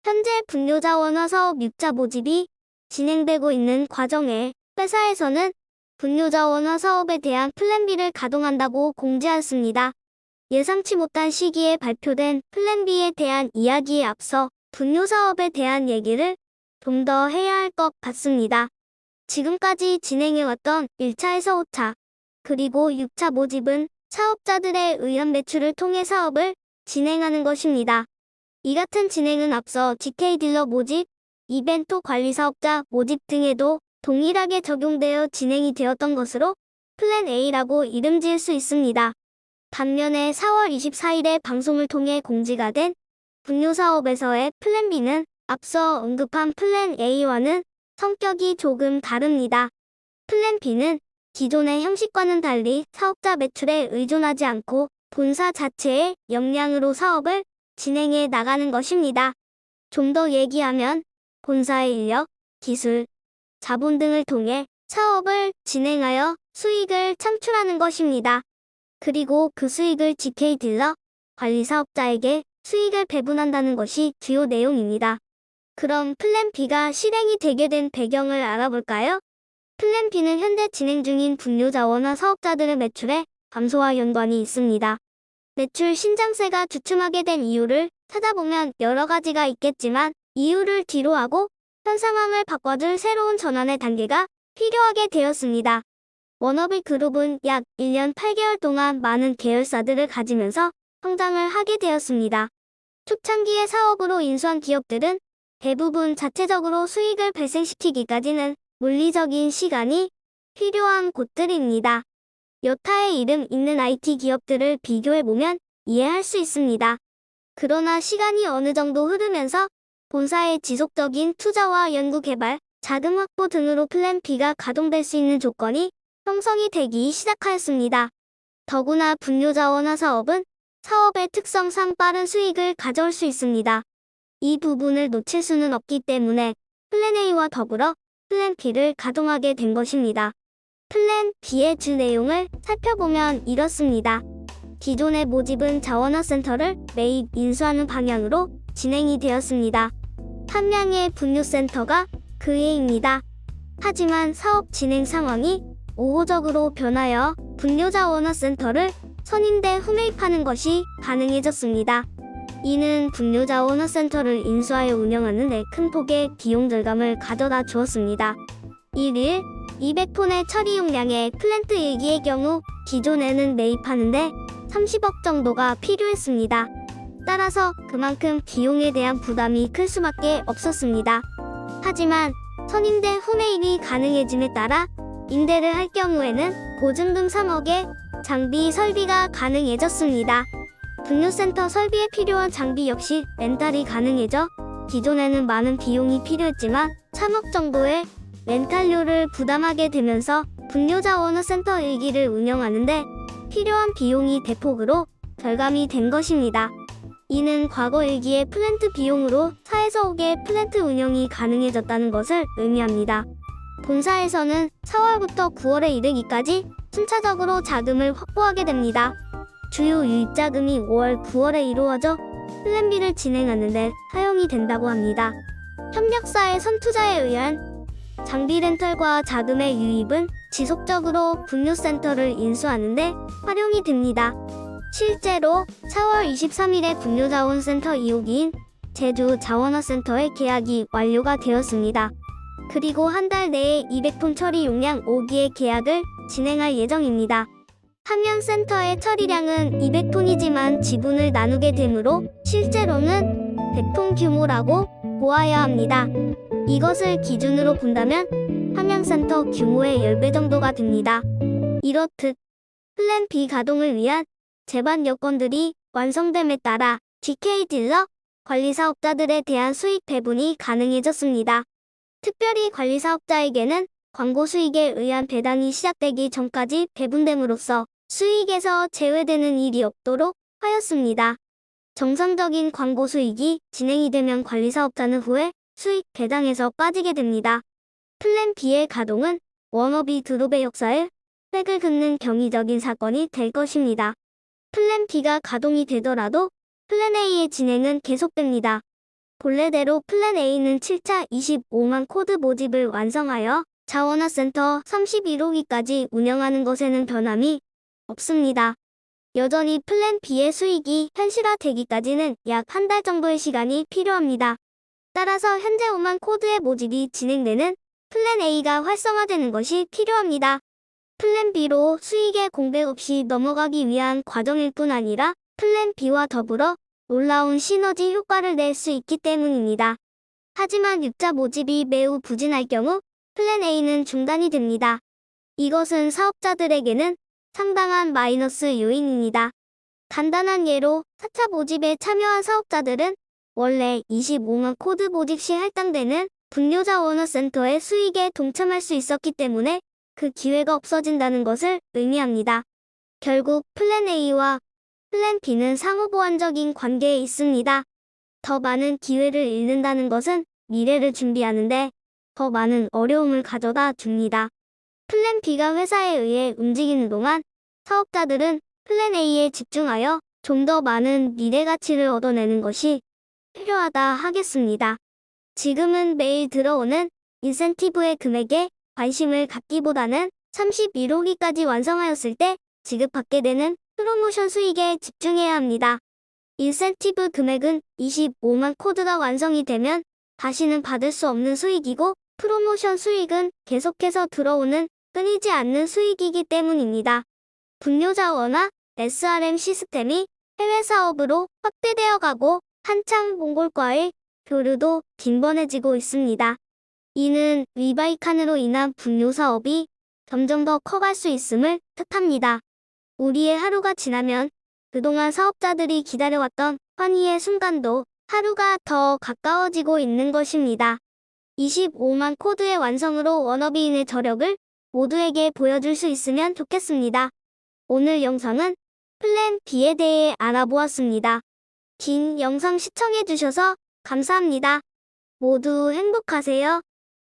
현재 분뇨자원화 사업 6차 모집이 진행되고 있는 과정에 회사에서는 분뇨자원화 사업에 대한 플랜 B를 가동한다고 공지하였습니다. 예상치 못한 시기에 발표된 플랜 B에 대한 이야기에 앞서 분뇨사업에 대한 얘기를 좀 더 해야 할 것 같습니다. 지금까지 진행해왔던 1차에서 5차, 그리고 6차 모집은 사업자들의 의원 매출을 통해 사업을 진행하는 것입니다. 이 같은 진행은 앞서 GK 딜러 모집, 이벤트 관리 사업자 모집 등에도 동일하게 적용되어 진행이 되었던 것으로 플랜 A라고 이름 지을 수 있습니다. 반면에 4월 24일에 방송을 통해 공지가 된 분뇨사업에서의 플랜 B는 앞서 언급한 플랜 A와는 성격이 조금 다릅니다. 플랜 B는 기존의 형식과는 달리 사업자 매출에 의존하지 않고 본사 자체의 역량으로 사업을 진행해 나가는 것입니다. 좀 더 얘기하면 본사의 인력, 기술, 자본 등을 통해 사업을 진행하여 수익을 창출하는 것입니다. 그리고 그 수익을 GK 딜러, 관리 사업자에게 수익을 배분한다는 것이 주요 내용입니다. 그럼 플랜 B가 실행이 되게 된 배경을 알아볼까요? 플랜 B는 현재 진행 중인 분뇨자원화 사업자들의 매출의 감소와 연관이 있습니다. 매출 신장세가 주춤하게 된 이유를 찾아보면 여러 가지가 있겠지만 이유를 뒤로하고 현 상황을 바꿔줄 새로운 전환의 단계가 필요하게 되었습니다. 워너비 그룹은 약 1년 8개월 동안 많은 계열사들을 가지면서 성장을 하게 되었습니다. 초창기의 사업으로 인수한 기업들은 대부분 자체적으로 수익을 발생시키기까지는 물리적인 시간이 필요한 곳들입니다. 여타의 이름 있는 IT 기업들을 비교해보면 이해할 수 있습니다. 그러나 시간이 어느 정도 흐르면서 본사의 지속적인 투자와 연구개발, 자금 확보 등으로 플랜 B가 가동될 수 있는 조건이 형성이 되기 시작하였습니다. 더구나 분뇨자원화 사업은 사업의 특성상 빠른 수익을 가져올 수 있습니다. 이 부분을 놓칠 수는 없기 때문에 플랜 A와 더불어 플랜 B를 가동하게 된 것입니다. 플랜 B의 주 내용을 살펴보면 이렇습니다. 기존의 모집은 자원화 센터를 매입, 인수하는 방향으로 진행이 되었습니다. 한 명의 분뇨센터가 그 예입니다. 하지만 사업 진행 상황이 우호적으로 변하여 분뇨자원화 센터를 선임대 후매입하는 것이 가능해졌습니다. 이는 분뇨자원화 센터를 인수하여 운영하는 데 큰 폭의 비용 절감을 가져다 주었습니다. 1일 200톤의 처리 용량의 플랜트 1기의 경우 기존에는 매입하는데 30억 정도가 필요했습니다. 따라서 그만큼 비용에 대한 부담이 클 수밖에 없었습니다. 하지만 선임대 후매입이 가능해짐에 따라 임대를 할 경우에는 보증금 3억의 장비 설비가 가능해졌습니다. 분뇨센터 설비에 필요한 장비 역시 렌탈이 가능해져 기존에는 많은 비용이 필요했지만 3억 정도의 렌탈료를 부담하게 되면서 분뇨자원화 센터 1기를 운영하는데 필요한 비용이 대폭으로 절감이 된 것입니다. 이는 과거 1기의 플랜트 비용으로 4에서 5개의 플랜트 운영이 가능해졌다는 것을 의미합니다. 본사에서는 4월부터 9월에 이르기까지 순차적으로 자금을 확보하게 됩니다. 주요 유입자금이 5월, 9월에 이루어져 플랜 B를 진행하는 데 사용이 된다고 합니다. 협력사의 선투자에 의한 장비 렌털과 자금의 유입은 지속적으로 분뇨센터를 인수하는 데 활용이 됩니다. 실제로 4월 23일에 분뇨자원센터 2호기인 제주 자원화센터의 계약이 완료가 되었습니다. 그리고 한 달 내에 200톤 처리 용량 5기의 계약을 진행할 예정입니다. 한면 센터의 처리량은 200톤이지만 지분을 나누게 되므로 실제로는 100톤 규모라고 보아야 합니다. 이것을 기준으로 본다면 함양센터 규모의 10배 정도가 됩니다. 이렇듯 플랜 B 가동을 위한 제반 여건들이 완성됨에 따라 GK 딜러, 관리사업자들에 대한 수익 배분이 가능해졌습니다. 특별히 관리사업자에게는 광고 수익에 의한 배당이 시작되기 전까지 배분됨으로써 수익에서 제외되는 일이 없도록 하였습니다. 정상적인 광고 수익이 진행이 되면 관리사업자는 후에 수익 배당에서 빠지게 됩니다. 플랜 B의 가동은 워너비 그룹의 역사에 획을 긋는 경이적인 사건이 될 것입니다. 플랜 B가 가동이 되더라도 플랜 A의 진행은 계속됩니다. 본래대로 플랜 A는 7차 25만 코드 모집을 완성하여 자원화센터 31호기까지 운영하는 것에는 변함이 없습니다. 여전히 플랜 B의 수익이 현실화되기까지는 약 한 달 정도의 시간이 필요합니다. 따라서 현재 5만 코드의 모집이 진행되는 플랜 A가 활성화되는 것이 필요합니다. 플랜 B로 수익의 공백 없이 넘어가기 위한 과정일 뿐 아니라 플랜 B와 더불어 놀라운 시너지 효과를 낼 수 있기 때문입니다. 하지만 유자 모집이 매우 부진할 경우 플랜 A는 중단이 됩니다. 이것은 사업자들에게는 상당한 마이너스 요인입니다. 간단한 예로 4차 모집에 참여한 사업자들은 원래 25만 코드 모집 시 할당되는 분뇨자원화센터의 수익에 동참할 수 있었기 때문에 그 기회가 없어진다는 것을 의미합니다. 결국 플랜 A와 플랜 B는 상호보완적인 관계에 있습니다. 더 많은 기회를 잃는다는 것은 미래를 준비하는데 더 많은 어려움을 가져다 줍니다. 플랜 B가 회사에 의해 움직이는 동안 사업자들은 플랜 A에 집중하여 좀 더 많은 미래 가치를 얻어내는 것이 필요하다 하겠습니다. 지금은 매일 들어오는 인센티브의 금액에 관심을 갖기보다는 31호기까지 완성하였을 때 지급받게 되는 프로모션 수익에 집중해야 합니다. 인센티브 금액은 25만 코드가 완성이 되면 다시는 받을 수 없는 수익이고 프로모션 수익은 계속해서 들어오는 끊이지 않는 수익이기 때문입니다. 분뇨자원화 SRM 시스템이 해외 사업으로 확대되어 가고 한창 몽골과의 교류도 빈번해지고 있습니다. 이는 위바이칸으로 인한 분뇨 사업이 점점 더 커갈 수 있음을 뜻합니다. 우리의 하루가 지나면 그동안 사업자들이 기다려왔던 환희의 순간도 하루가 더 가까워지고 있는 것입니다. 25만 코드의 완성으로 워너비인의 저력을 모두에게 보여줄 수 있으면 좋겠습니다. 오늘 영상은 플랜 B에 대해 알아보았습니다. 긴 영상 시청해주셔서 감사합니다. 모두 행복하세요.